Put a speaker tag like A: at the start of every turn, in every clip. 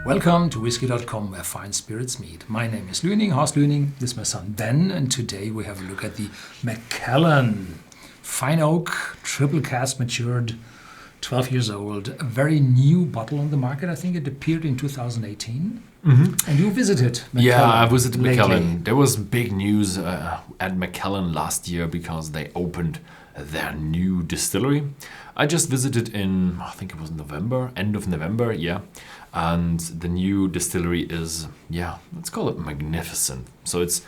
A: Welcome to Whisky.com, where fine spirits meet. My name is Lüning, Horst Lüning. This is my son Ben, and today we have a look at the Macallan Fine Oak, triple cask matured, 12 years old. A very new bottle on the market. I think it appeared in 2018. Mm-hmm. And you visited Macallan.
B: Yeah, I visited
A: lately.
B: Macallan. There was big news at Macallan last year because they opened their new distillery. I just visited in, I think it was November, end of November, yeah. And the new distillery is, let's call it magnificent. So it's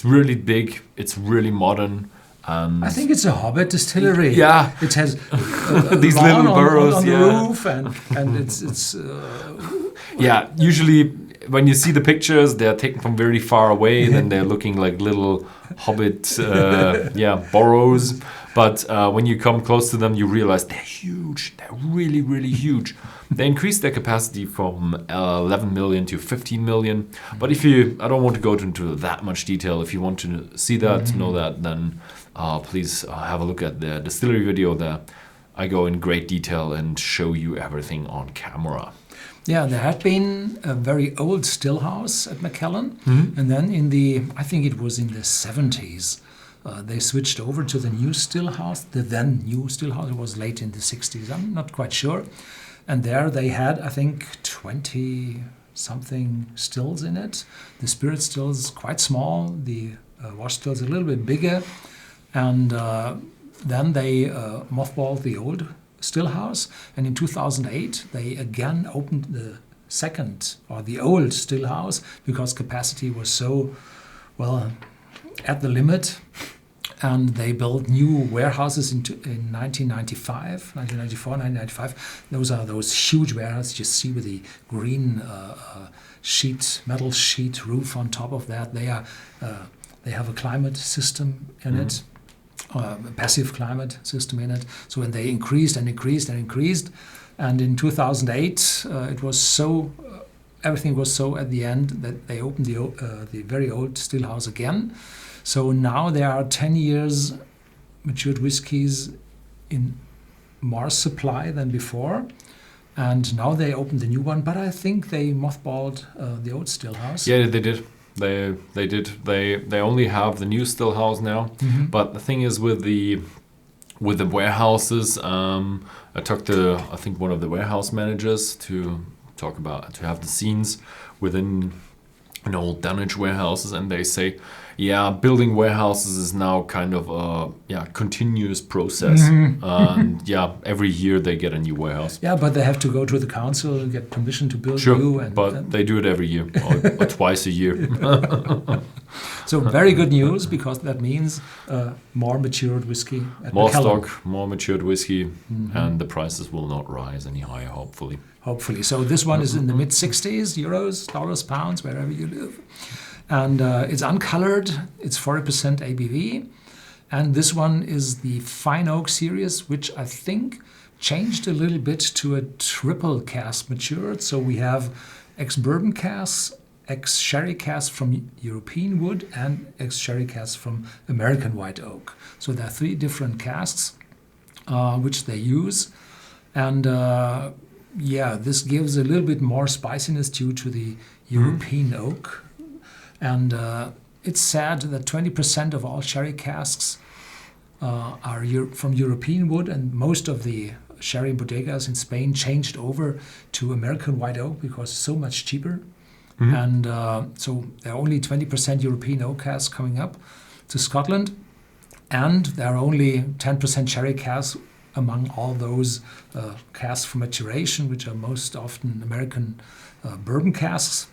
B: really big, it's really modern. And
A: I think it's a Hobbit distillery.
B: Yeah.
A: It has
B: these little burrows
A: on the roof, and it's
B: yeah, usually when you see the pictures, they're taken from very far away, then they're looking like little Hobbit burrows. But when you come close to them, you realize they're huge. They're really, really huge. They increased their capacity from 11 million to 15 million. But I don't want to go into that much detail. If you want to see that, know that, then please have a look at the distillery video there. I go in great detail and show you everything on camera.
A: Yeah, there had been a very old still house at Macallan, and then I think it was in the 70s, they switched over to the new still house. The then new still house, it was late in the 60s, I'm not quite sure. And there they had, I think, 20-something stills in it. The spirit stills quite small, the wash stills a little bit bigger, and then they mothballed the old still house, and in 2008 they again opened the second, or the old still house, because capacity was so at the limit, and they built new warehouses in 1995. Those are those huge warehouses you see with the green metal sheet roof on top of that. They have a climate system in it. A passive climate system in it. So when they increased, and in 2008 it was so everything was so at the end that they opened the very old still house again. So now there are 10 years matured whiskies in more supply than before, and now they opened the new one. But I think they mothballed the old still house.
B: Yeah, they did. They did. They only have the new still house now. Mm-hmm. But the thing is with the warehouses, I talked to one of the warehouse managers to have the scenes within an old Danish warehouses, and they say, building warehouses is now kind of a continuous process. Mm-hmm. And every year they get a new warehouse.
A: Yeah, but they have to go to the council and get permission to build new.
B: But they do it every year or twice a year.
A: So very good news, because that means more matured whiskey at
B: more
A: Macallan.
B: Stock, more matured whiskey, and the prices will not rise any higher, hopefully.
A: So this one is in the mid-60s, euros, dollars, pounds, wherever you live. And it's uncolored, it's 40% ABV. And this one is the Fine Oak series, which I think changed a little bit to a triple cask matured. So we have ex-bourbon casks, ex-sherry casks from European wood, and ex-sherry casks from American white oak. So there are 3 different casks which they use. And this gives a little bit more spiciness due to the European oak. And it's said that 20% of all sherry casks are from European wood, and most of the sherry bodegas in Spain changed over to American white oak because it's so much cheaper. Mm-hmm. And so there are only 20% European oak casks coming up to Scotland, and there are only 10% sherry casks among all those casks for maturation, which are most often American bourbon casks.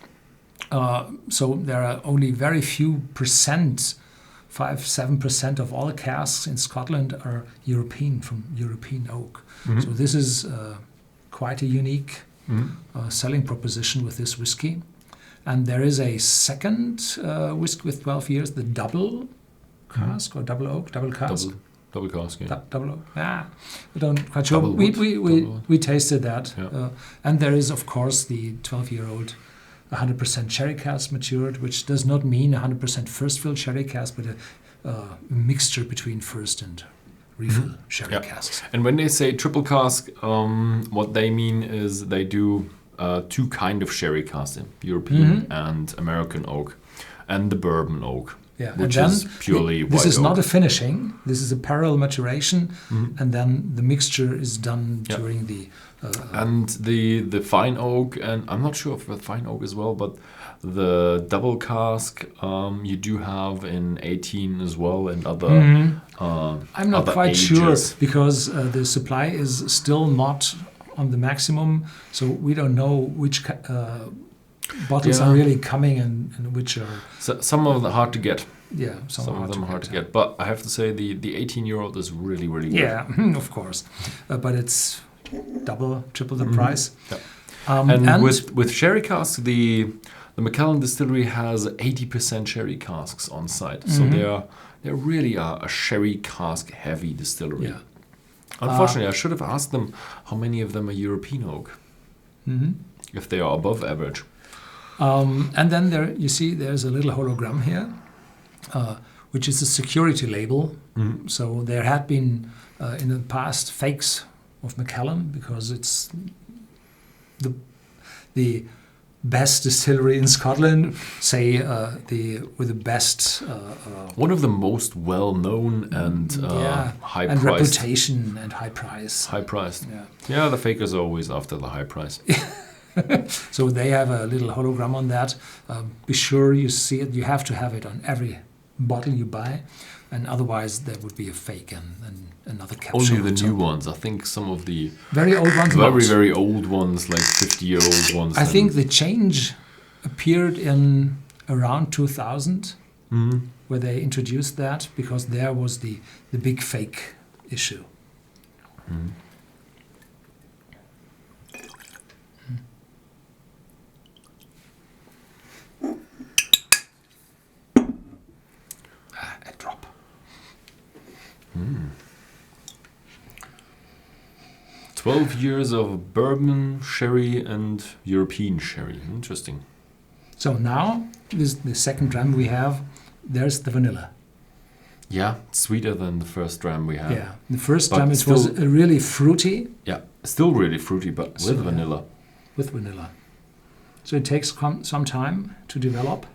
A: So there are only very few percent, 5-7% of all casks in Scotland are European, from European oak. Mm-hmm. So this is quite a unique selling proposition with this whiskey. And there is a second whiskey with 12 years, the double cask or double oak, double cask.
B: Double cask, yeah.
A: Double oak. I don't quite sure. We tasted that. Yeah. And there is, of course, the 12-year-old 100% sherry cask matured, which does not mean 100% first fill sherry cask, but a mixture between first and refill sherry casks.
B: And when they say triple cask, what they mean is they do two kind of sherry cask, European and American oak, and the bourbon oak, which
A: and
B: is
A: then
B: purely white
A: this is
B: oak.
A: not a finishing. This is a parallel maturation, and then the mixture is done during the.
B: And the fine oak, and I'm not sure if the fine oak as well, but the double cask you do have in 18 as well, and other.
A: I'm not
B: other
A: quite
B: ages.
A: sure because the supply is still not on the maximum, so we don't know which bottles are really coming and which are.
B: So, some of them are hard to get.
A: Yeah,
B: Some of them are hard to get. But I have to say the 18-year-old is really, really good.
A: Yeah, of course, but it's double, triple the price.
B: Yeah.
A: And
B: with sherry casks, the Macallan distillery has 80% sherry casks on site, so they're really a sherry cask heavy distillery.
A: Yeah.
B: Unfortunately, I should have asked them how many of them are European oak, if they are above average.
A: And then there's a little hologram here, which is a security label. So there had been in the past fakes of Macallan because it's the best distillery in Scotland, say with the best
B: one of the most well-known and high-priced.
A: And reputation and high price.
B: High-priced. Yeah, the fakers are always after the high price.
A: So they have a little hologram on that. Be sure you see it. You have to have it on every bottle you buy, and otherwise there would be a fake and another capsule.
B: Only the new ones. I think some of the
A: very old ones.
B: Very old ones, like 50-year-old ones.
A: I think the change appeared in around 2000, where they introduced that because there was the big fake issue. A drop.
B: 12 years of bourbon, sherry, and European sherry. Interesting.
A: So now, this the second dram we have, there's the vanilla.
B: Yeah, sweeter than the first dram we had.
A: Yeah, the first
B: But
A: dram it was really fruity.
B: Yeah, still really fruity, but with vanilla.
A: With vanilla. So it takes some time to develop.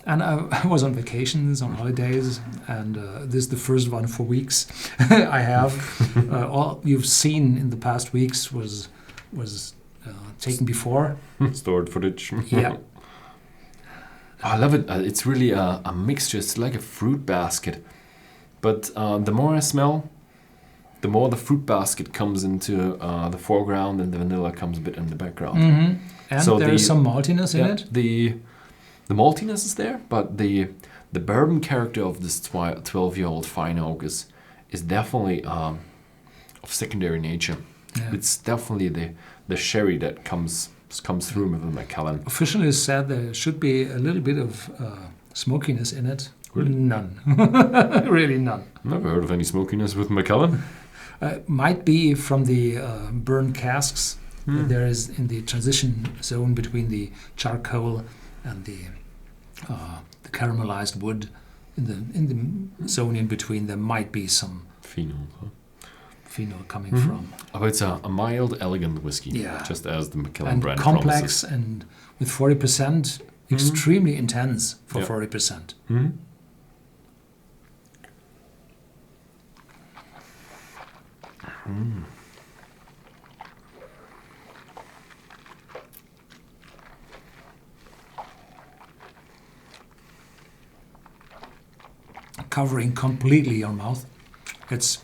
A: And I was on vacations, on holidays, and this is the first one for weeks I have. All you've seen in the past weeks was taken before.
B: Stored footage.
A: Yeah.
B: I love it. It's really a mixture. It's like a fruit basket. But the more I smell, the more the fruit basket comes into the foreground and the vanilla comes a bit in the background.
A: And so there's some maltiness in it.
B: The maltiness is there, but the bourbon character of this 12-year-old fine oak is definitely of secondary nature. Yeah. It's definitely the sherry that comes through with the Macallan.
A: Officially said there should be a little bit of smokiness in it.
B: Really?
A: None. Really none.
B: Never heard of any smokiness with Macallan.
A: Might be from the burned casks. There is in the transition zone between the charcoal and the caramelized wood, in the zone in between, there might be some
B: phenol
A: coming from.
B: Oh, it's a mild, elegant whiskey, just as the Macallan brand
A: complex
B: promises.
A: And with 40%, extremely intense for 40%. Covering completely your mouth. It's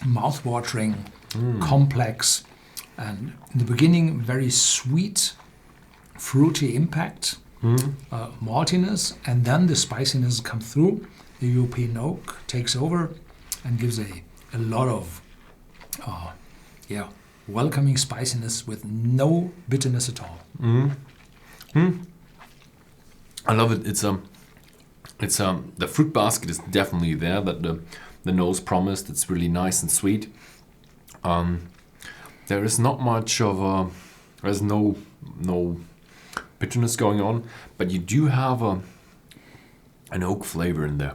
A: mouth-watering, complex, and in the beginning, very sweet, fruity impact, maltiness, and then the spiciness comes through. The European oak takes over and gives a lot of welcoming spiciness with no bitterness at all.
B: I love it. It's the fruit basket is definitely there that the nose promised. It's really nice and sweet. There is not much of there's no bitterness going on, but you do have an oak flavor in there,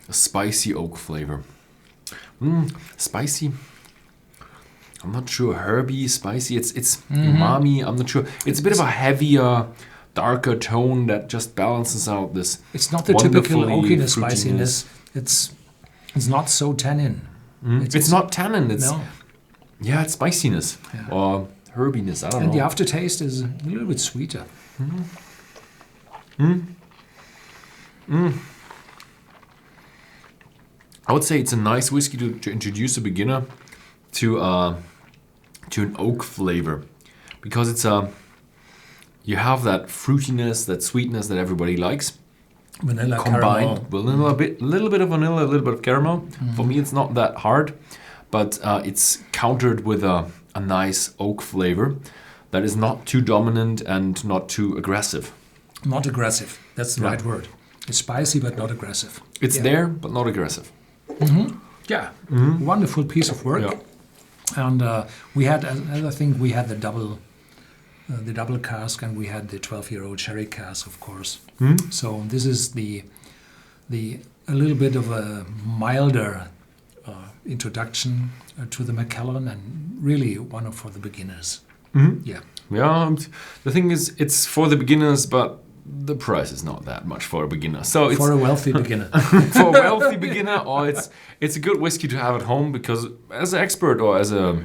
B: a spicy oak flavor. Spicy. I'm not sure, herby, spicy. It's umami. I'm not sure. It's a bit of a heavier, darker tone that just balances out this.
A: It's not the typical
B: wonderfully
A: oakiness,
B: fruitiness.
A: spiciness. It's not so tannin.
B: It's not tannin. It's
A: No.
B: yeah, it's spiciness or herbiness. I don't
A: And
B: know.
A: the aftertaste is a little bit sweeter.
B: I would say it's a nice whiskey to introduce a beginner to an oak flavor, because it's you have that fruitiness, that sweetness that everybody likes,
A: Vanilla,
B: combined
A: caramel.
B: with a little bit of vanilla, a little bit of caramel. For me, it's not that hard, but it's countered with a nice oak flavor that is not too dominant and not too aggressive.
A: Not aggressive. That's the right word. It's spicy but not aggressive.
B: It's there, but not aggressive.
A: Yeah. Wonderful piece of work.
B: Yeah.
A: And we had, I think we had the double cask, and we had the 12-year-old sherry cask, of course. So this is the a little bit of a milder introduction to the Macallan, and really one for the beginners. Yeah.
B: Yeah, the thing is, it's for the beginners, but the price is not that much for a beginner. So it's
A: For a wealthy beginner.
B: for a wealthy beginner, or it's a good whiskey to have at home, because as an expert or as a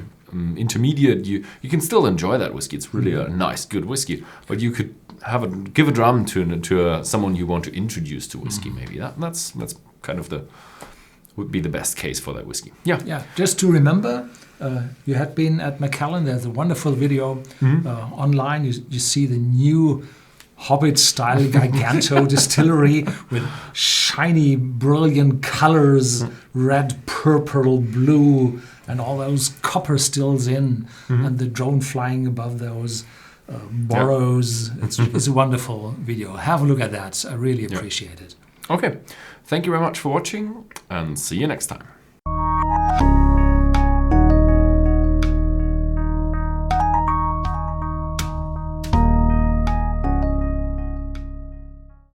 B: intermediate, you can still enjoy that whiskey. It's really a nice, good whiskey. But you could give a dram to someone you want to introduce to whiskey. Maybe that's kind of would be the best case for that whiskey. Yeah.
A: Yeah, just to remember, you had been at Macallan. There's a wonderful video online. You see the new Hobbit-style Giganto distillery with shiny, brilliant colors, red, purple, blue, and all those copper stills in, and the drone flying above those burrows. It's a wonderful video. Have a look at that. I really appreciate it.
B: Okay. Thank you very much for watching, and see you next time.